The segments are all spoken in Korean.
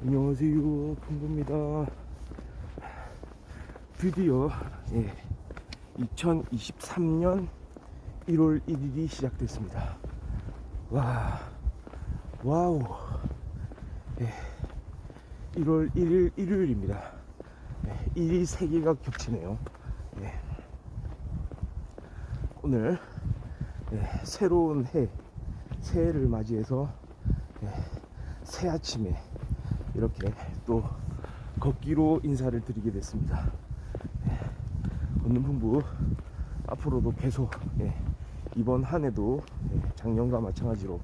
안녕하세요, 풍부입니다. 드디어 2023년 1월 1일이 시작됐습니다. 와우. 1월 1일 일요일입니다. 일이 3개가 겹치네요. 오늘 새로운 새해를 맞이해서 새 아침에 이렇게 또 걷기로 인사를 드리게 됐습니다. 걷는 풍부 앞으로도 계속 이번 한 해도 작년과 마찬가지로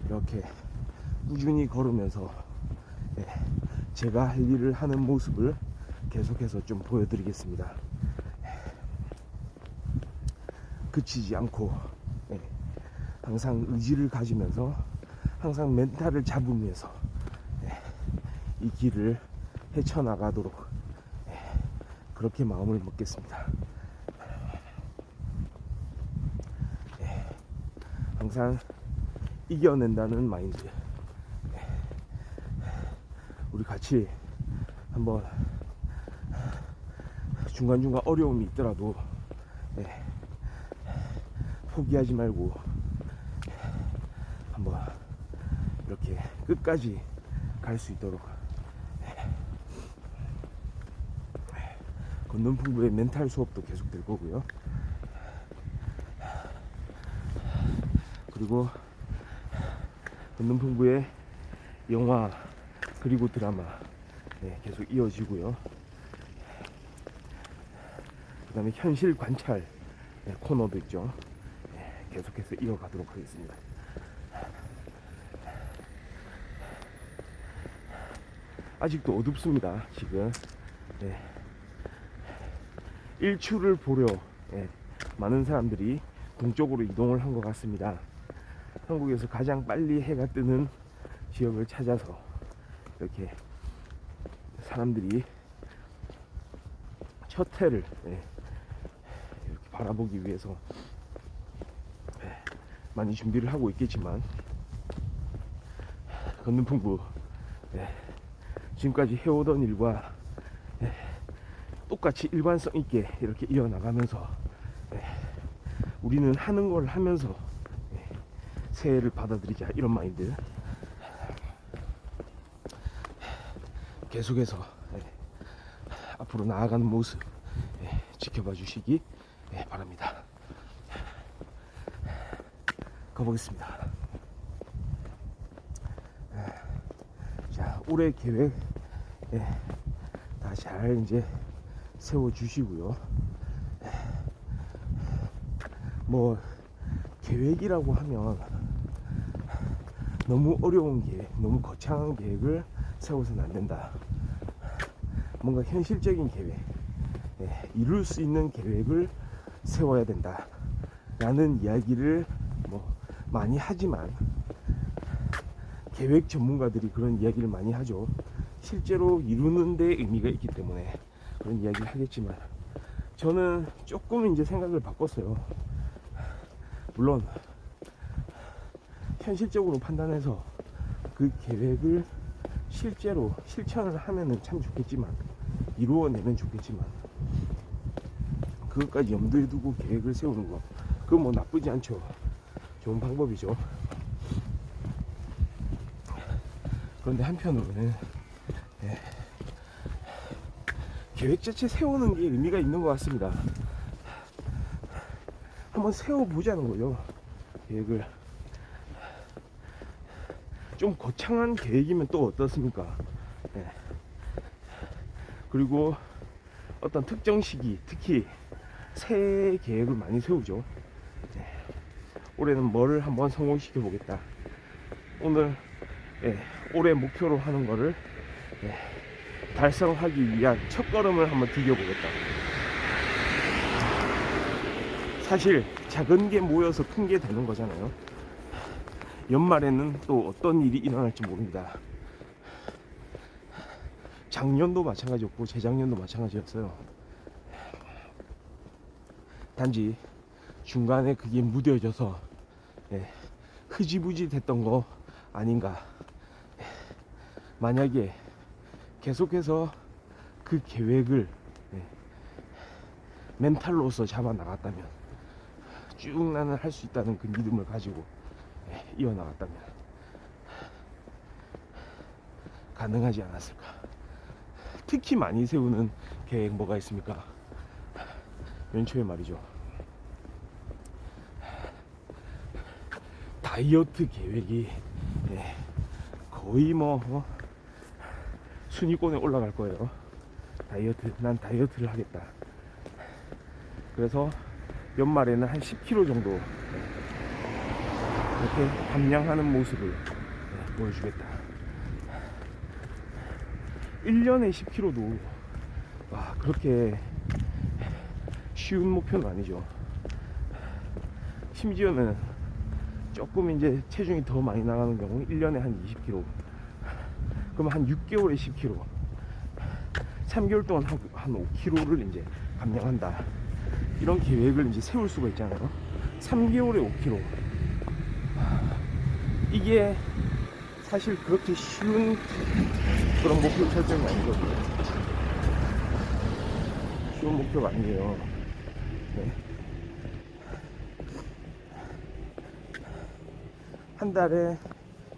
이렇게 꾸준히 걸으면서 제가 할 일을 하는 모습을 계속해서 좀 보여드리겠습니다. 그치지 않고 항상 의지를 가지면서 항상 멘탈을 잡으면서 이 길을 헤쳐나가도록 그렇게 마음을 먹겠습니다. 항상 이겨낸다는 마인드, 우리 같이 한번 중간중간 어려움이 있더라도 포기하지 말고 한번 이렇게 끝까지 갈 수 있도록 걷는 풍부의 멘탈 수업도 계속 될 거고요. 그리고 걷는 풍부의 영화 그리고 드라마 계속 이어지고요. 그 다음에 현실 관찰 코너도 있죠. 계속해서 이어가도록 하겠습니다. 아직도 어둡습니다. 지금 일출을 보려 많은 사람들이 동쪽으로 이동을 한 것 같습니다. 한국에서 가장 빨리 해가 뜨는 지역을 찾아서 이렇게 사람들이 첫 해를 이렇게 바라보기 위해서 많이 준비를 하고 있겠지만, 걷는 풍부 지금까지 해오던 일과 똑같이 일관성 있게 이렇게 이어나가면서 우리는 하는 걸 하면서 새해를 받아들이자, 이런 마인드 계속해서 앞으로 나아가는 모습 지켜봐 주시기 바랍니다. 가보겠습니다. 자, 올해 계획 다 잘 이제 세워주시고요. 뭐 계획이라고 하면 너무 어려운 계획, 너무 거창한 계획을 세워서는 안 된다. 뭔가 현실적인 계획, 이룰 수 있는 계획을 세워야 된다 라는 이야기를 뭐 많이 하지만, 계획 전문가들이 그런 이야기를 많이 하죠. 실제로 이루는 데 의미가 있기 때문에 그런 이야기를 하겠지만, 저는 조금 이제 생각을 바꿨어요. 물론 현실적으로 판단해서 그 계획을 실제로 실천을 하면은 참 좋겠지만, 이루어내면 좋겠지만, 그것까지 염두에 두고 계획을 세우는 거, 그거 뭐 나쁘지 않죠. 좋은 방법이죠. 그런데 한편으로는 계획 자체 세우는 게 의미가 있는 것 같습니다. 한번 세워보자는 거죠. 계획을 좀 거창한 계획이면 또 어떻습니까? 그리고 어떤 특정 시기, 특히 새해 계획을 많이 세우죠. 올해는 뭐를 한번 성공시켜 보겠다. 오늘 올해 목표로 하는 거를 달성하기 위한 첫걸음을 한번 디뎌보겠다. 사실 작은 게 모여서 큰 게 되는 거잖아요. 연말에는 또 어떤 일이 일어날지 모릅니다. 작년도 마찬가지였고 재작년도 마찬가지였어요. 단지 중간에 그게 무뎌져서 흐지부지 됐던 거 아닌가. 만약에 계속해서 그 계획을 멘탈로서 잡아 나갔다면, 쭉 나는 할 수 있다는 그 믿음을 가지고 이어나갔다면 가능하지 않았을까. 특히 많이 세우는 계획 뭐가 있습니까? 맨 처음에 말이죠, 다이어트 계획이 거의 뭐 순위권에 올라갈 거예요. 다이어트, 난 다이어트를 하겠다. 그래서 연말에는 한 10kg 정도 이렇게 감량하는 모습을 보여주겠다. 1년에 10kg도 그렇게 쉬운 목표는 아니죠. 심지어는 조금 이제 체중이 더 많이 나가는 경우 1년에 한 20kg, 그럼 한 6개월에 10kg, 3개월 동안 한 5kg를 이제 감량한다. 이런 계획을 이제 세울 수가 있잖아요. 3개월에 5kg. 이게 사실 그렇게 쉬운 그런 목표 설정이 아니거든요. 쉬운 목표가 아니에요. 네. 한 달에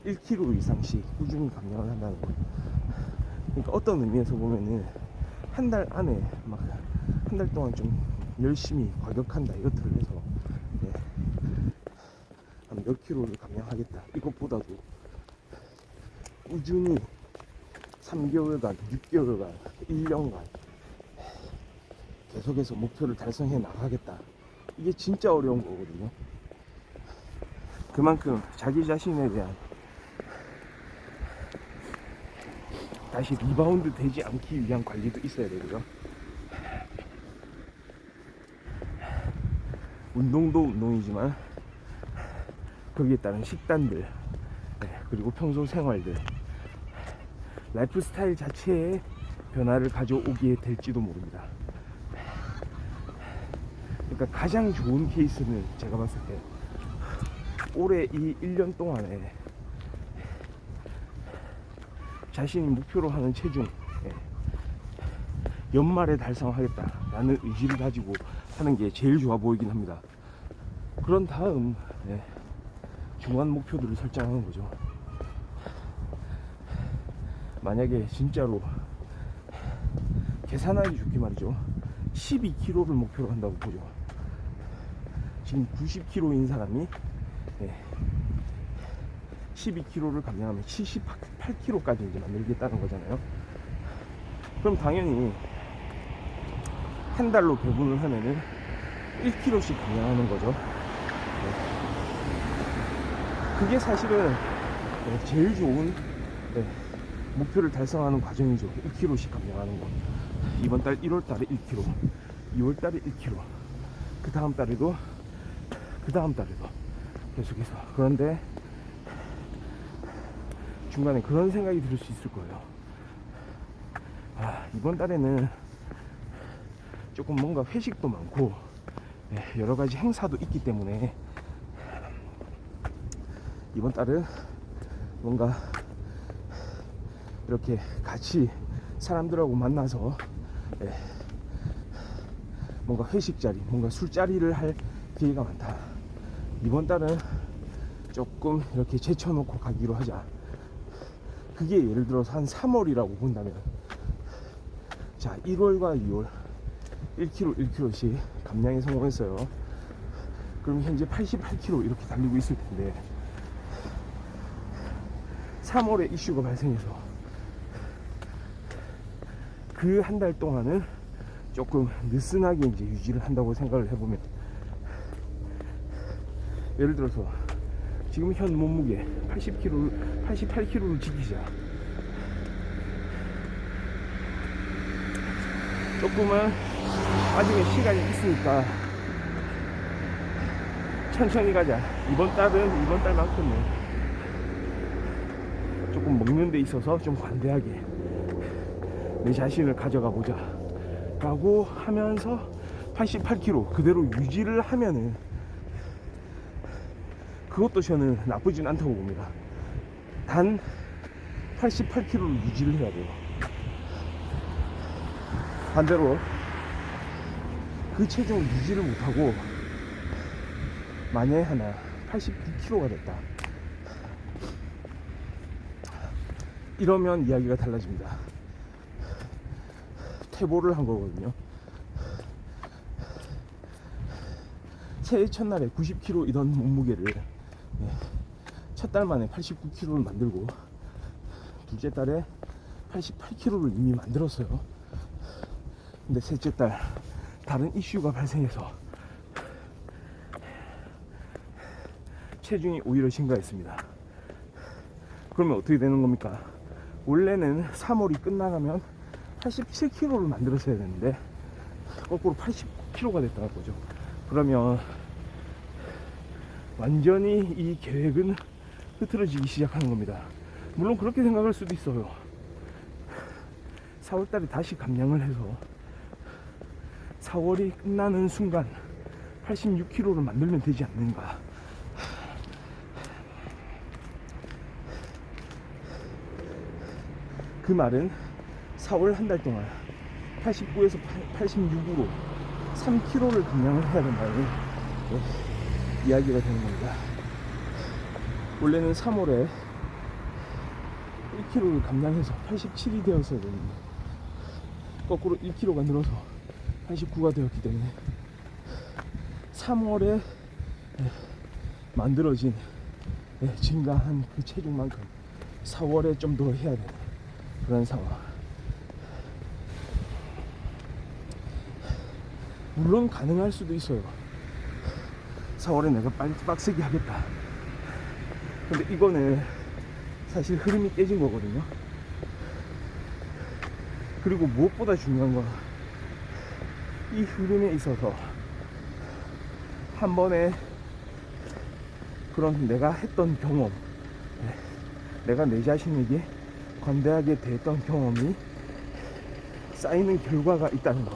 1kg 이상씩 꾸준히 감량을 한다는 거. 그러니까 어떤 의미에서 보면은 한 달 안에 막 한 달 동안 좀 열심히 과격한 다이어트를 해서 한 몇 킬로를 감량하겠다. 이것보다도 꾸준히 3개월간, 6개월간, 1년간 계속해서 목표를 달성해 나가겠다. 이게 진짜 어려운 거거든요. 그만큼 자기 자신에 대한 다시 리바운드 되지 않기 위한 관리도 있어야 되고요. 운동도 운동이지만 거기에 따른 식단들, 그리고 평소 생활들, 라이프 스타일 자체에 변화를 가져오게 될지도 모릅니다. 그러니까 가장 좋은 케이스는 제가 봤을 때 올해 이 1년 동안에 자신이 목표로 하는 체중 연말에 달성하겠다라는 의지를 가지고 하는 게 제일 좋아 보이긴 합니다. 그런 다음 중간 목표들을 설정하는 거죠. 만약에 진짜로 계산하기 좋게 말이죠, 12kg를 목표로 한다고 보죠. 지금 90kg인 사람이 12kg를 감량하면 78kg까지 이제 만들겠다는 거잖아요. 그럼 당연히 한 달로 배분을 하면은 1kg씩 감량하는 거죠. 그게 사실은 제일 좋은 목표를 달성하는 과정이죠. 1kg씩 감량하는 거. 이번 달 1월 달에 1kg, 2월 달에 1kg, 그 다음 달에도, 그 다음 달에도 계속해서. 그런데 중간에 그런 생각이 들 수 있을 거예요. 이번 달에는 조금 뭔가 회식도 많고 여러 가지 행사도 있기 때문에 이번 달은 뭔가 이렇게 같이 사람들하고 만나서 뭔가 회식 자리, 뭔가 술자리를 할 기회가 많다. 이번 달은 조금 이렇게 제쳐놓고 가기로 하자. 그게 예를 들어서 한 3월이라고 본다면, 자, 1월과 2월 1kg 1kg씩 감량에 성공했어요. 그럼 현재 88kg 이렇게 달리고 있을 텐데 3월에 이슈가 발생해서 그 한 달 동안은 조금 느슨하게 이제 유지를 한다고 생각을 해보면, 예를 들어서 지금 현 몸무게 88kg를 지키자. 조금은 나중에 시간이 있으니까 천천히 가자. 이번 달만큼은 조금 먹는 데 있어서 좀 관대하게 내 자신을 가져가 보자 라고 하면서 88kg 그대로 유지를 하면은 그것도 저는 나쁘진 않다고 봅니다. 단 88kg를 유지를 해야 돼요. 반대로 그 체중을 유지를 못하고 만약에 하나 89kg가 됐다, 이러면 이야기가 달라집니다. 퇴보를 한 거거든요. 새해 첫날에 90kg이던 몸무게를 첫 달 만에 89kg를 만들고 둘째 달에 88kg를 이미 만들었어요. 근데 셋째 달 다른 이슈가 발생해서 체중이 오히려 증가했습니다. 그러면 어떻게 되는 겁니까? 원래는 3월이 끝나가면 87kg를 만들었어야 되는데 거꾸로 89kg가 됐다는 거죠. 그러면 완전히 이 계획은 흐트러지기 시작하는 겁니다. 물론 그렇게 생각할 수도 있어요. 4월달에 다시 감량을 해서 4월이 끝나는 순간 86kg를 만들면 되지 않는가. 그 말은 4월 한 달 동안 89에서 86으로 3kg를 감량을 해야 된다는 이야기가 되는 겁니다. 원래는 3월에 1kg를 감량해서 87이 되었어야 되는데 거꾸로 1kg가 늘어서 89가 되었기 때문에 3월에 만들어진 증가한 그 체중만큼 4월에 좀 더 해야 되는 그런 상황. 물론 가능할 수도 있어요. 4월에 내가 빨리 빡세게 하겠다. 근데 이거는 사실 흐름이 깨진 거거든요. 그리고 무엇보다 중요한 건 이 흐름에 있어서 한 번에 그런 내가 했던 경험, 내가 내 자신에게 관대하게 대했던 경험이 쌓이는 결과가 있다는 거,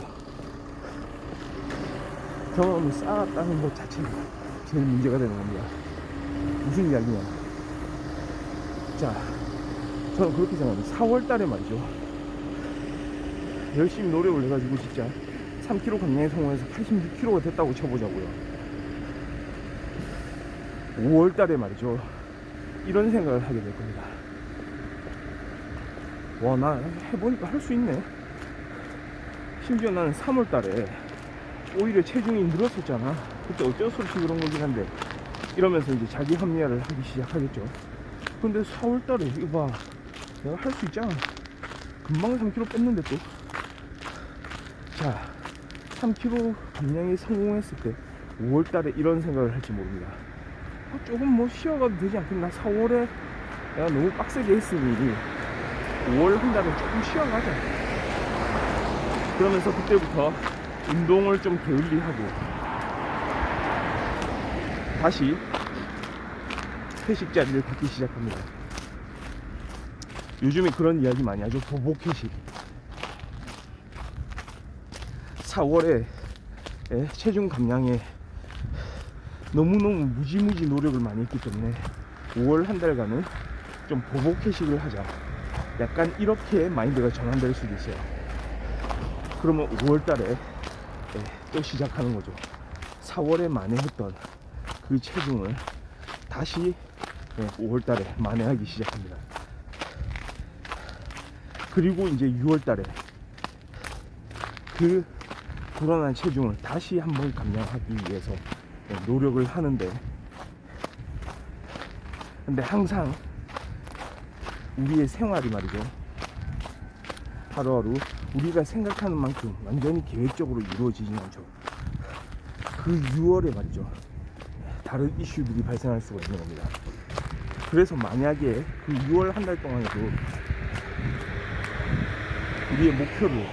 경험을 쌓았다는 것 자체가 제일 문제가 되는 겁니다. 무슨 이야기냐? 자, 저는 그렇게 생각합니다. 4월 달에 말이죠, 열심히 노력을 해가지고 진짜 3kg 감량에 성공해서 86kg가 됐다고 쳐보자고요. 5월 달에 말이죠, 이런 생각을 하게 될 겁니다. 와, 나 해보니까 할 수 있네. 심지어 나는 3월 달에 오히려 체중이 늘었었잖아. 그때 어쩔 수 없이 그런 거긴 한데, 이러면서 이제 자기 합리화를 하기 시작하겠죠. 근데 4월 달에 이거 봐, 내가 할 수 있잖아. 금방 3kg 뺐는데 또. 자, 3kg 감량에 성공했을 때 5월 달에 이런 생각을 할지 모릅니다. 조금 뭐 쉬어가도 되지 않겠나. 4월에 내가 너무 빡세게 했으니 5월 한 달은 조금 쉬어가자. 그러면서 그때부터 운동을 좀 게을리하고 다시 회식 자리를 갖기 시작합니다. 요즘에 그런 이야기 많이 하죠. 보복 회식. 4월에 체중 감량에 너무너무 무지무지 노력을 많이 했기 때문에 5월 한 달간은 좀 보복 회식을 하자. 약간 이렇게 마인드가 전환될 수도 있어요. 그러면 5월 달에 또 시작하는 거죠. 4월에 만회했던 그 체중을 다시 5월 달에 만회하기 시작합니다. 그리고 이제 6월 달에 그 불안한 체중을 다시 한번 감량하기 위해서 노력을 하는데, 근데 항상 우리의 생활이 말이죠, 하루하루 우리가 생각하는 만큼 완전히 계획적으로 이루어지진 않죠. 그 6월에 말이죠, 다른 이슈들이 발생할 수가 있는 겁니다. 그래서 만약에 그 6월 한 달 동안에도 우리의 목표를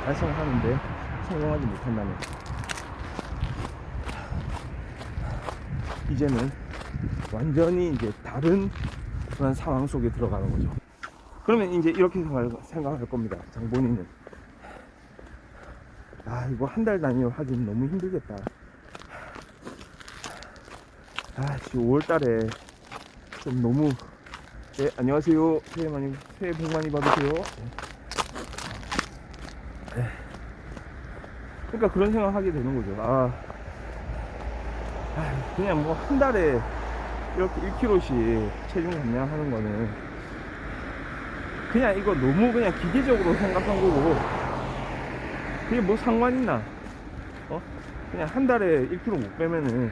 달성하는데 성공하지 못한다면 이제는 완전히 이제 다른 그런 상황 속에 들어가는 거죠. 그러면 이제 이렇게 생각할 겁니다. 장본인은, 아, 이거 한 달 단위로 하긴 너무 힘들겠다. 아, 지금 5월 달에 좀 너무 네, 안녕하세요. 새해 복 많이 받으세요. 네. 그러니까 그런 생각 하게 되는 거죠. 그냥 뭐 한 달에 이렇게 1kg씩 체중 감량하는 거는 그냥 이거 너무 그냥 기계적으로 생각한 거고, 그게 뭐 상관 있나? 그냥 한 달에 1kg 못 빼면은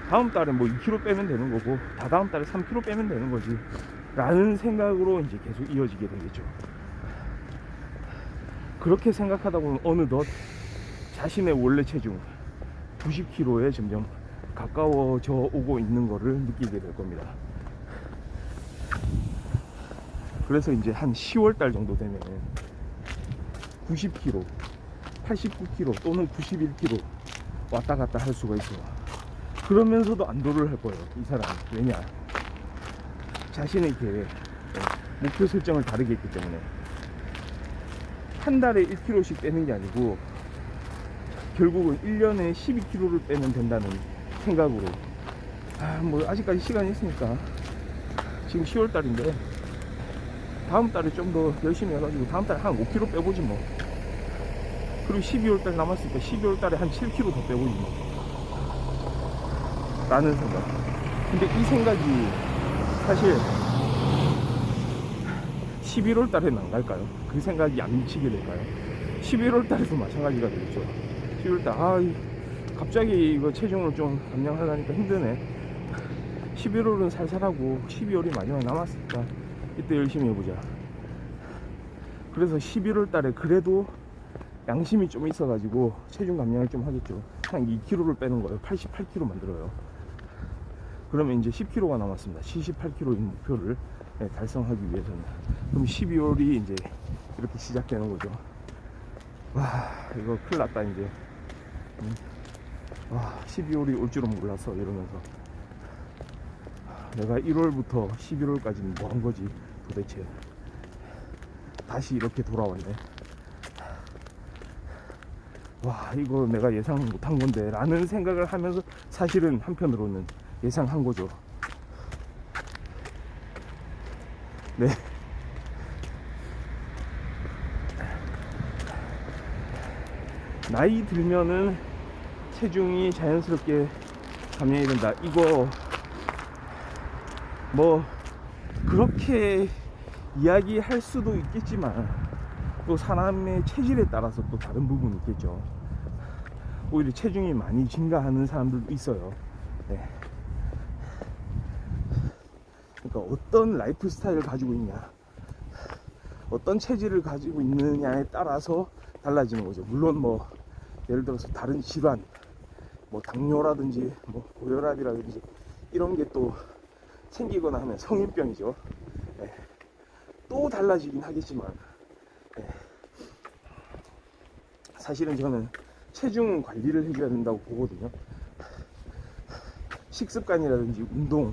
다음 달에 뭐 2kg 빼면 되는 거고, 다다음 달에 3kg 빼면 되는 거지 라는 생각으로 이제 계속 이어지게 되겠죠. 그렇게 생각하다 보면 어느덧 자신의 원래 체중 90kg에 점점 가까워져 오고 있는 거를 느끼게 될 겁니다. 그래서 이제 한 10월달 정도 되면 90kg, 89kg 또는 91kg 왔다 갔다 할 수가 있어요. 그러면서도 안도를 할 거예요, 이 사람은. 왜냐? 자신의 계획, 목표 설정을 다르게 했기 때문에. 한 달에 1kg씩 빼는 게 아니고 결국은 1년에 12kg를 빼면 된다는 생각으로, 뭐 아직까지 시간이 있으니까 지금 10월달인데 다음 달에 좀 더 열심히 해가지고 다음 달에 한 5kg 빼보지 뭐. 그리고 12월달 남았으니까 12월달에 한 7kg 더 빼보지 뭐 라는 생각. 근데 이 생각이 사실 11월달에는 안 갈까요? 그 생각이 안 미치게 될까요? 11월달에도 마찬가지가 되겠죠. 11월달 갑자기 이거 체중을 좀 감량하려니까 힘드네. 11월은 살살하고 12월이 마지막 남았으니까 이때 열심히 해보자. 그래서 11월달에 그래도 양심이 좀 있어가지고 체중 감량을 좀 하겠죠. 한 2kg를 빼는 거예요. 88kg 만들어요. 그러면 이제 10kg가 남았습니다. 78kg인 목표를 달성하기 위해서는. 그럼 12월이 이제 이렇게 시작되는 거죠. 와, 이거 큰일 났다 이제. 12월이 올 줄은 몰랐어 이러면서 내가 1월부터 11월까지는 뭐 한 거지 도대체. 다시 이렇게 돌아왔네. 와, 이거 내가 예상 못한 건데 라는 생각을 하면서 사실은 한편으로는 예상한 거죠. 네. 나이 들면은 체중이 자연스럽게 감량이 된다. 이거 뭐 그렇게 이야기할 수도 있겠지만 또 사람의 체질에 따라서 또 다른 부분이 있겠죠. 오히려 체중이 많이 증가하는 사람들도 있어요. 네. 그러니까 어떤 라이프 스타일을 가지고 있냐, 어떤 체질을 가지고 있느냐에 따라서 달라지는 거죠. 물론 뭐 예를 들어서 다른 질환, 뭐 당뇨라든지 뭐 고혈압이라든지 이런 게 또 생기거나 하면 성인병이죠. 네. 또 달라지긴 하겠지만 사실은 저는 체중 관리를 해줘야 된다고 보거든요. 식습관이라든지 운동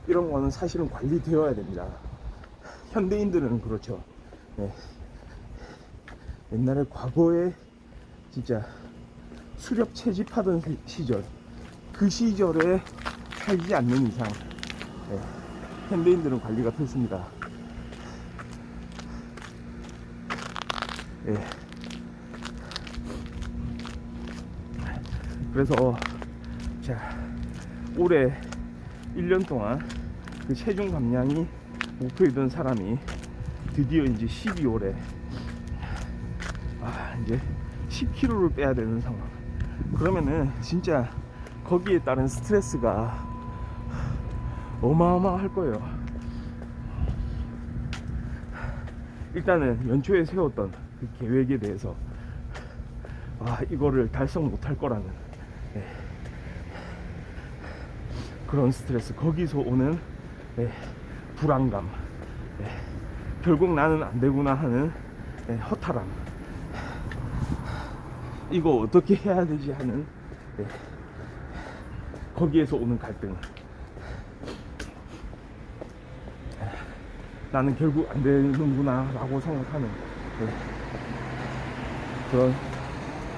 이런 거는 사실은 관리되어야 됩니다. 현대인들은 그렇죠. 옛날에 과거에 진짜 수렵 채집하던 시절, 그 시절에 살지 않는 이상 현대인들은 관리가 필수입니다. 그래서 자, 올해 1년 동안 그 체중 감량이 목표이던 사람이 드디어 이제 12월에 이제 10kg를 빼야 되는 상황. 그러면은 진짜 거기에 따른 스트레스가 어마어마할 거예요. 일단은 연초에 세웠던 그 계획에 대해서 이거를 달성 못할 거라는 그런 스트레스, 거기서 오는 불안감, 결국 나는 안 되구나 하는 허탈함, 이거 어떻게 해야 되지 하는 거기에서 오는 갈등, 나는 결국 안 되는구나 라고 생각하는 그런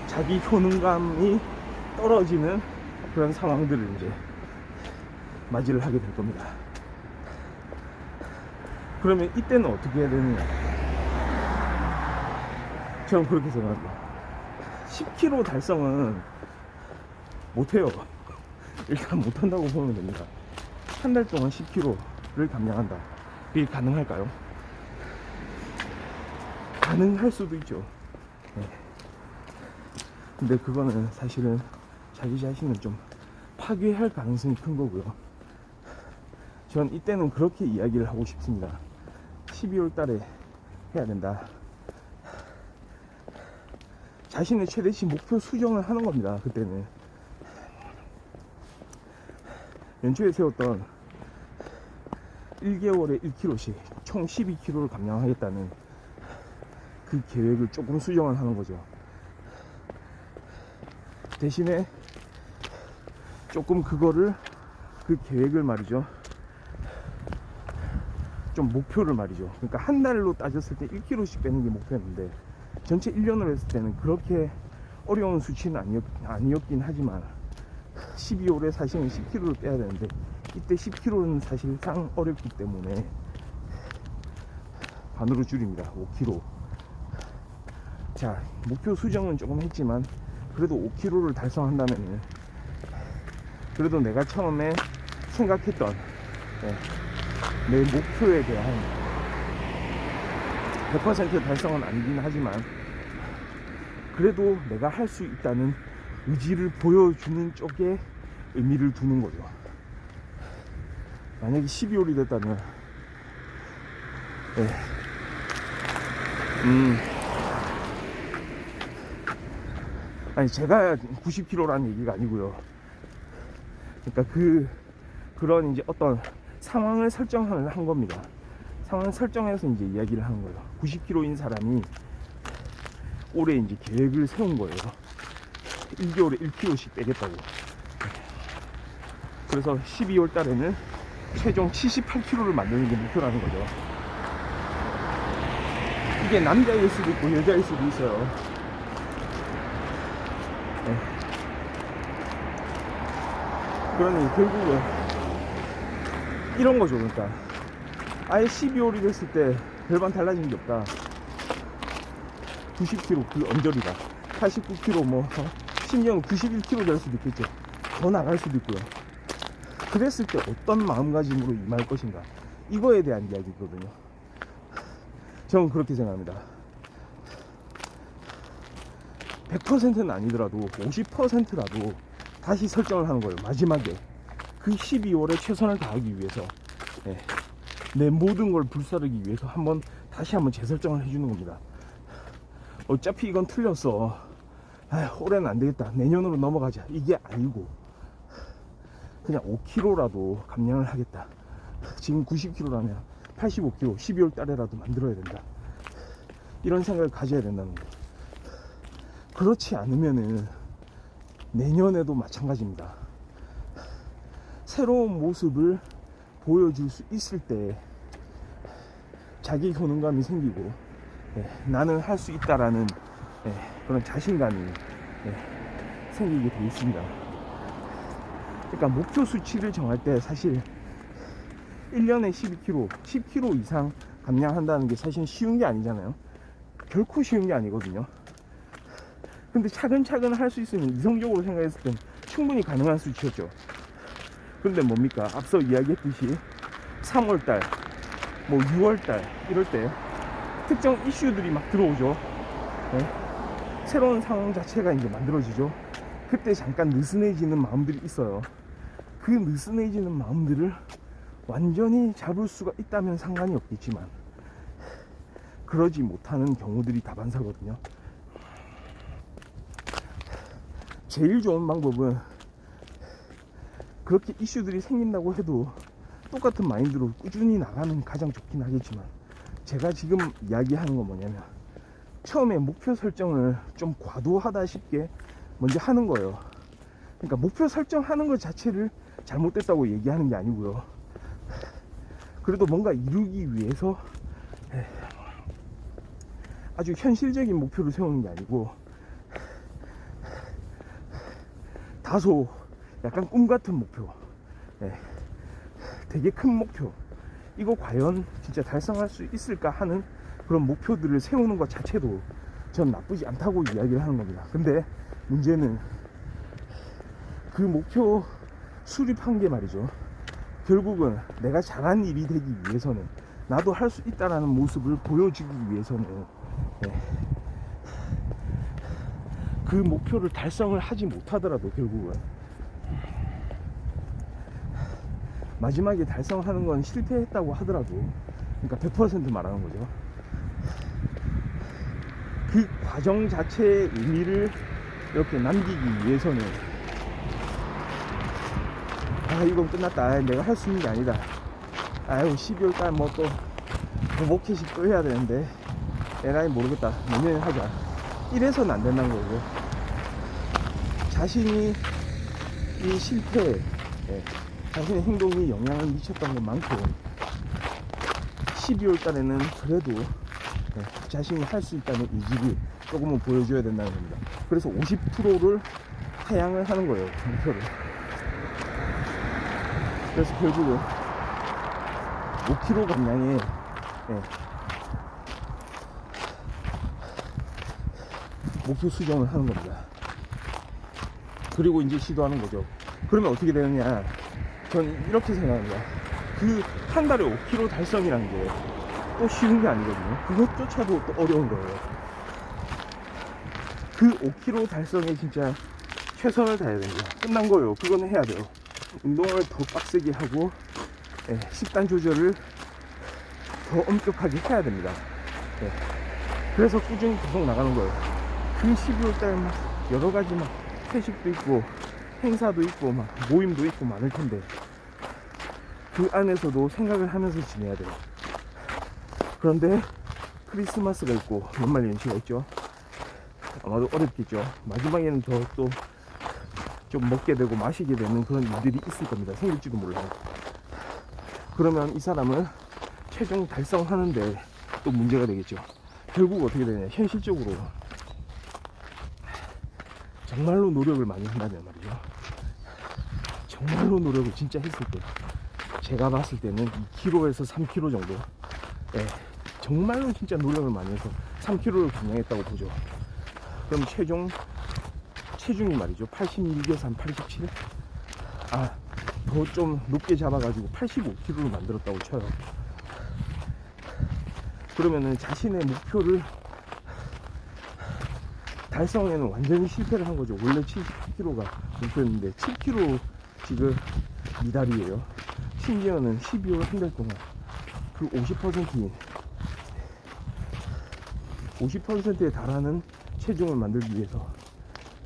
자기 효능감이 떨어지는 그런 상황들을 이제 맞이를 하게 될 겁니다. 그러면 이때는 어떻게 해야 되느냐? 저는 그렇게 생각합니다. 10km 달성은 못해요. 일단 못한다고 보면 됩니다. 한 달 동안 10km를 감량한다. 그게 가능할까요? 가능할 수도 있죠. 네. 근데 그거는 사실은 자기 자신을 좀 파괴할 가능성이 큰 거고요. 전 이때는 그렇게 이야기를 하고 싶습니다. 12월 달에 해야 된다. 자신의 최대치 목표 수정을 하는 겁니다. 그때는 연초에 세웠던 1개월에 1kg씩 총 12kg를 감량하겠다는 그 계획을 조금 수정을 하는 거죠. 대신에 조금 그거를, 그 계획을 말이죠, 좀 목표를 말이죠. 그러니까 한 달로 따졌을 때 1kg씩 빼는 게 목표였는데 전체 1년으로 했을 때는 그렇게 어려운 수치는 아니었긴 하지만 12월에 사실은 10kg를 빼야 되는데 이때 10kg는 사실상 어렵기 때문에 반으로 줄입니다. 5kg. 자, 목표 수정은 조금 했지만 그래도 5kg를 달성한다면은 그래도 내가 처음에 생각했던 내 목표에 대한 100% 달성은 아니긴 하지만 그래도 내가 할 수 있다는 의지를 보여주는 쪽에 의미를 두는 거죠. 만약에 12월이 됐다면 아니 제가 90kg라는 얘기가 아니고요. 그러니까 그런 이제 어떤 상황을 설정한 겁니다. 상황을 설정해서 이제 이야기를 하는 거예요. 90kg인 사람이 올해 이제 계획을 세운 거예요. 1개월에 1kg씩 빼겠다고. 그래서 12월 달에는 최종 78kg를 만드는 게 목표라는 거죠. 이게 남자일 수도 있고 여자일 수도 있어요. 그러니 결국은 이런 거죠. 그러니까 아예 12월이 됐을 때 별반 달라진 게 없다. 90kg 그 언저리가 89kg 뭐 심지어는 91kg 될 수도 있겠죠. 더 나갈 수도 있고요. 그랬을 때 어떤 마음가짐으로 임할 것인가, 이거에 대한 이야기거든요. 저는 그렇게 생각합니다. 100%는 아니더라도 50%라도 다시 설정을 하는 거예요. 마지막에 그 12월에 최선을 다하기 위해서, 내 모든 걸 불사르기 위해서 다시 한번 재설정을 해주는 겁니다. 어차피 이건 틀렸어, 올해는 안 되겠다, 내년으로 넘어가자, 이게 아니고 그냥 5kg라도 감량을 하겠다. 지금 90kg라면 85kg 12월 달에라도 만들어야 된다. 이런 생각을 가져야 된다는 거예요. 그렇지 않으면은 내년에도 마찬가지입니다. 새로운 모습을 보여줄 수 있을 때 자기 효능감이 생기고, 나는 할 수 있다라는 그런 자신감이 생기게 되어 있습니다. 그러니까 목표 수치를 정할 때 사실 1년에 12kg, 10kg 이상 감량한다는 게 사실 쉬운 게 아니잖아요. 결코 쉬운 게 아니거든요. 근데 차근차근 할 수 있으면 이성적으로 생각했을 땐 충분히 가능한 수치였죠. 근데 뭡니까? 앞서 이야기했듯이 3월달, 뭐 6월달 이럴 때 특정 이슈들이 막 들어오죠. 새로운 상황 자체가 이제 만들어지죠. 그때 잠깐 느슨해지는 마음들이 있어요. 그 느슨해지는 마음들을 완전히 잡을 수가 있다면 상관이 없겠지만 그러지 못하는 경우들이 다반사거든요. 제일 좋은 방법은 그렇게 이슈들이 생긴다고 해도 똑같은 마인드로 꾸준히 나가면 가장 좋긴 하겠지만, 제가 지금 이야기하는 건 뭐냐면 처음에 목표 설정을 좀 과도하다 싶게 먼저 하는 거예요. 그러니까 목표 설정하는 것 자체를 잘못됐다고 얘기하는 게 아니고요. 그래도 뭔가 이루기 위해서 아주 현실적인 목표를 세우는 게 아니고 다소 약간 꿈 같은 목표, 되게 큰 목표, 이거 과연 진짜 달성할 수 있을까 하는 그런 목표들을 세우는 것 자체도 전 나쁘지 않다고 이야기를 하는 겁니다. 근데 문제는 그 목표 수립한 게 말이죠, 결국은 내가 잘한 일이 되기 위해서는, 나도 할 수 있다라는 모습을 보여주기 위해서는 그 목표를 달성을 하지 못하더라도 결국은 마지막에 달성하는 건 실패했다고 하더라도, 그러니까 100% 말하는 거죠. 그 과정 자체의 의미를 이렇게 남기기 위해서는, 아 이건 끝났다, 내가 할 수 있는 게 아니다, 아유 12월달 뭐 또 목회식 또 해야 되는데 에라이 모르겠다, 내년에 하자, 이래서는 안 된다는 거고, 자신이 이 실패에 자신의 행동이 영향을 미쳤던 것만큼 12월 달에는 그래도 자신이 할 수 있다는 의지를 조금은 보여줘야 된다는 겁니다. 그래서 50%를 하향을 하는 거예요, 목표를. 그래서 결국은 5kg 감량에 목표 수정을 하는 겁니다. 그리고 이제 시도하는 거죠. 그러면 어떻게 되느냐, 전 이렇게 생각합니다. 그 한 달에 5kg 달성이라는 게 또 쉬운 게 아니거든요. 그것조차도 또 어려운 거예요. 그 5kg 달성에 진짜 최선을 다해야 됩니다. 끝난 거예요. 그거는 해야 돼요. 운동을 더 빡세게 하고 식단 조절을 더 엄격하게 해야 됩니다. 그래서 꾸준히 계속 나가는 거예요. 그 12월달 막 여러 가지 막 회식도 있고 행사도 있고 막 모임도 있고 많을 텐데, 그 안에서도 생각을 하면서 지내야 돼요. 그런데 크리스마스가 있고 연말 연시가 있죠. 아마도 어렵겠죠. 마지막에는 더 또 좀 먹게 되고 마시게 되는 그런 일들이 있을 겁니다. 생길지도 몰라요. 그러면 이 사람은 최종 달성하는데 또 문제가 되겠죠. 결국 어떻게 되냐, 현실적으로 정말로 노력을 많이 한다면 말이죠, 정말로 노력을 진짜 했을 때, 제가 봤을 때는 2kg에서 3kg 정도, 정말로 진짜 노력을 많이 해서 3kg를 감량했다고 보죠. 그럼 체중이 말이죠, 86에서 87, 더 좀 높게 잡아가지고 85kg를 만들었다고 쳐요. 그러면은 자신의 목표를 달성에는 완전히 실패를 한 거죠. 원래 70kg가 목표였는데 7kg 지금 미달이에요. 심지어는 12월 한 달 동안 그 50%에 달하는 체중을 만들기 위해서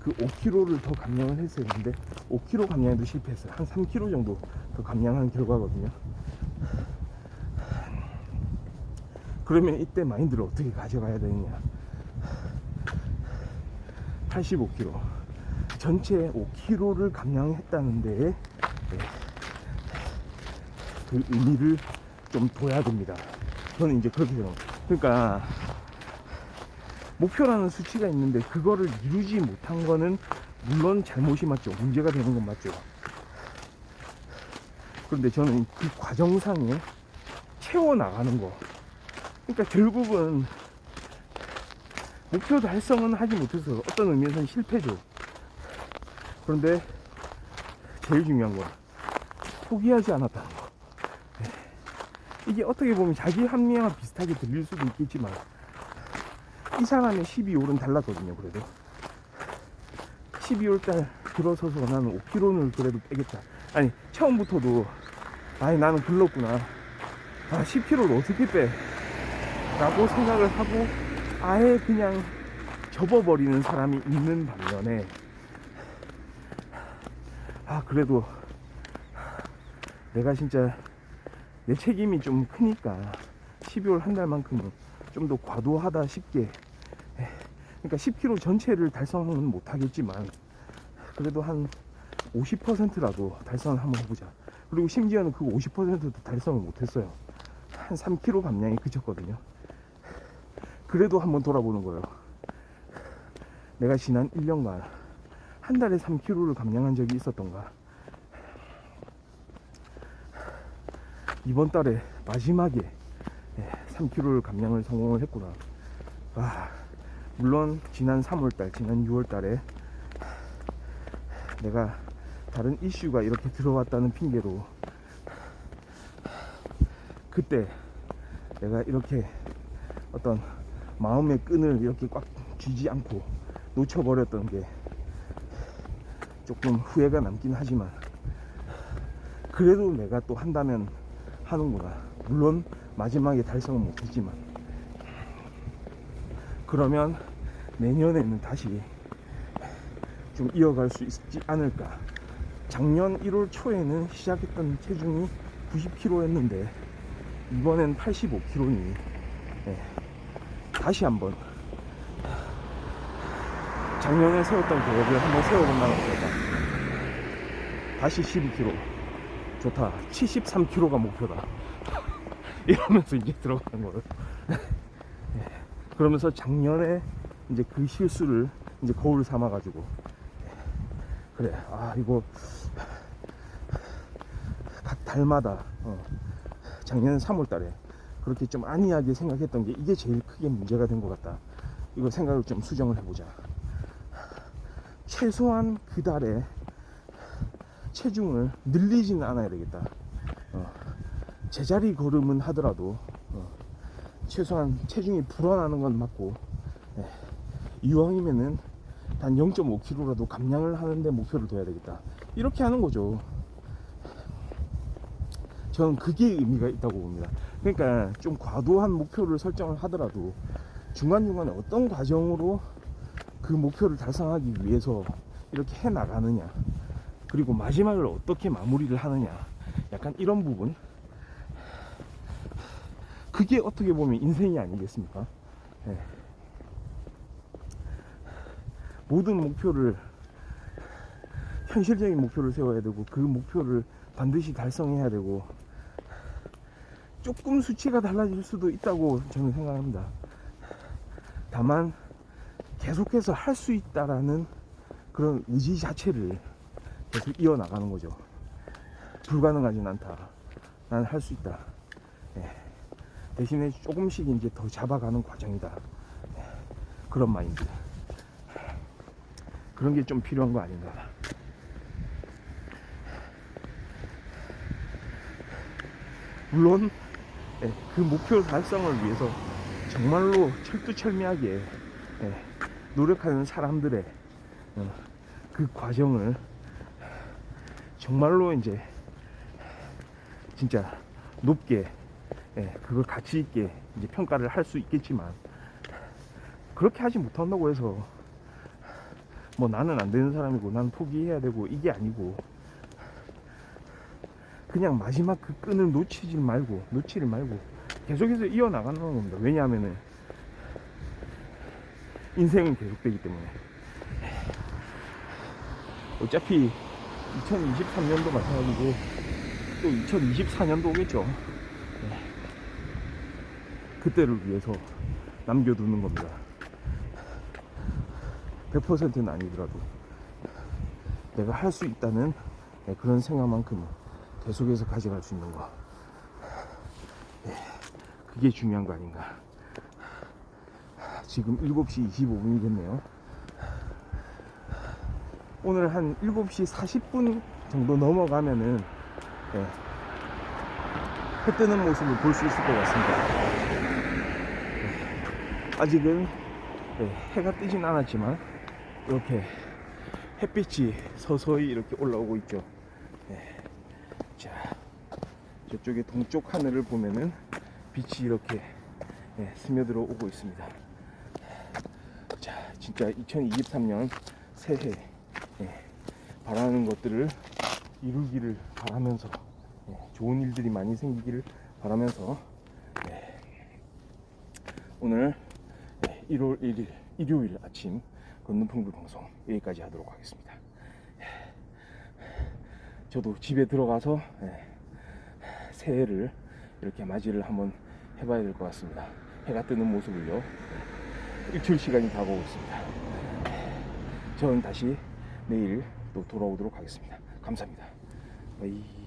그 5kg를 더 감량을 했어야 했는데 5kg 감량에도 실패했어요. 한 3kg 정도 더 감량한 결과거든요. 그러면 이때 마인드를 어떻게 가져가야 되느냐, 85kg 전체 5kg를 감량했다는데 그 의미를 좀 둬야 됩니다. 저는 이제 그렇게 생각합니다. 그러니까 목표라는 수치가 있는데 그거를 이루지 못한 거는 물론 잘못이 맞죠. 문제가 되는 건 맞죠. 그런데 저는 그 과정상에 채워나가는 거, 그러니까 결국은 목표 달성은 하지 못해서 어떤 의미에서는 실패죠. 그런데 제일 중요한 건 포기하지 않았다는 거. 이게 어떻게 보면 자기 합리화와 비슷하게 들릴 수도 있겠지만 이 사람의 12월은 달랐거든요. 그래도 12월달 들어서서 나는 5kg를 그래도 빼겠다. 아니 처음부터도 나는 글렀구나, 10kg를 어떻게 빼 라고 생각을 하고 아예 그냥 접어버리는 사람이 있는 반면에, 그래도 내가 진짜 내 책임이 좀 크니까 12월 한 달만큼은 좀 더 과도하다 싶게, 그러니까 10kg 전체를 달성은 못하겠지만 그래도 한 50%라도 달성을 한번 해보자. 그리고 심지어는 그 50%도 달성을 못했어요. 한 3kg 감량에 그쳤거든요. 그래도 한번 돌아보는 거예요. 내가 지난 1년간 한 달에 3kg를 감량한 적이 있었던가. 이번 달에 마지막에 3kg를 감량을 성공을 했구나. 물론 지난 3월달, 지난 6월달에 내가 다른 이슈가 이렇게 들어왔다는 핑계로 그때 내가 이렇게 어떤 마음의 끈을 이렇게 꽉 쥐지 않고 놓쳐버렸던 게 조금 후회가 남긴 하지만, 그래도 내가 또 한다면 하는구나. 물론 마지막에 달성은 못했지만, 그러면 내년에는 다시 좀 이어갈 수 있지 않을까. 작년 1월 초에는 시작했던 체중이 90kg였는데 이번엔 85kg니 다시 한번 작년에 세웠던 계획을 한번 세워본다는 거다. 다시 12kg. 좋다. 73kg가 목표다. 이러면서 이제 들어가는 거예요. 그러면서 작년에 이제 그 실수를 이제 거울 삼아가지고, 그래, 이거 각 달마다 작년 3월달에 그렇게 좀 안이하게 생각했던 게 이게 제일 크게 문제가 된 것 같다. 이거 생각을 좀 수정을 해보자. 최소한 그 달에 체중을 늘리지는 않아야 되겠다. 제자리 걸음은 하더라도 최소한 체중이 불어나는 건 맞고, 이왕이면은 단 0.5kg라도 감량을 하는데 목표를 둬야 되겠다. 이렇게 하는 거죠. 저는 그게 의미가 있다고 봅니다. 그러니까 좀 과도한 목표를 설정을 하더라도 중간중간에 어떤 과정으로 그 목표를 달성하기 위해서 이렇게 해 나가느냐, 그리고 마지막을 어떻게 마무리를 하느냐, 약간 이런 부분, 그게 어떻게 보면 인생이 아니겠습니까? 모든 목표를, 현실적인 목표를 세워야 되고, 그 목표를 반드시 달성해야 되고, 조금 수치가 달라질 수도 있다고 저는 생각합니다. 다만 계속해서 할 수 있다라는 그런 의지 자체를 계속 이어나가는 거죠. 불가능하진 않다. 난 할 수 있다. 대신에 조금씩 이제 더 잡아가는 과정이다. 그런 마인드. 그런 게 좀 필요한 거 아닌가. 물론 그 목표 달성을 위해서 정말로 철두철미하게 노력하는 사람들의 그 과정을 정말로 이제 진짜 높게 그걸 가치 있게 이제 평가를 할 수 있겠지만, 그렇게 하지 못한다고 해서 뭐 나는 안 되는 사람이고 난 포기해야 되고 이게 아니고, 그냥 마지막 그 끈을 놓치지 말고 계속해서 이어나가는 겁니다. 왜냐하면은 인생은 계속되기 때문에. 어차피 2023년도 마찬가지고 또 2024년도 오겠죠. 그때를 위해서 남겨두는 겁니다. 100%는 아니더라도 내가 할 수 있다는 그런 생각만큼은 계속해서 가져갈 수 있는 거, 그게 중요한 거 아닌가. 지금 7시 25분이 됐네요. 오늘 한 7시 40분 정도 넘어가면은 해 뜨는 모습을 볼 수 있을 것 같습니다. 아직은 해가 뜨진 않았지만 이렇게 햇빛이 서서히 이렇게 올라오고 있죠. 자, 저쪽에 동쪽 하늘을 보면은 빛이 이렇게 스며들어 오고 있습니다. 자, 진짜 2023년 새해 바라는 것들을 이루기를 바라면서, 좋은 일들이 많이 생기기를 바라면서, 오늘 1월 1일 일요일 아침 걷는 풍불 방송 여기까지 하도록 하겠습니다. 저도 집에 들어가서 새해를 이렇게 맞이를 한번 해봐야 될 것 같습니다. 해가 뜨는 모습을요. 일출 시간이 다가오고 있습니다. 저는 다시 내일 또 돌아오도록 하겠습니다. 감사합니다. 바이.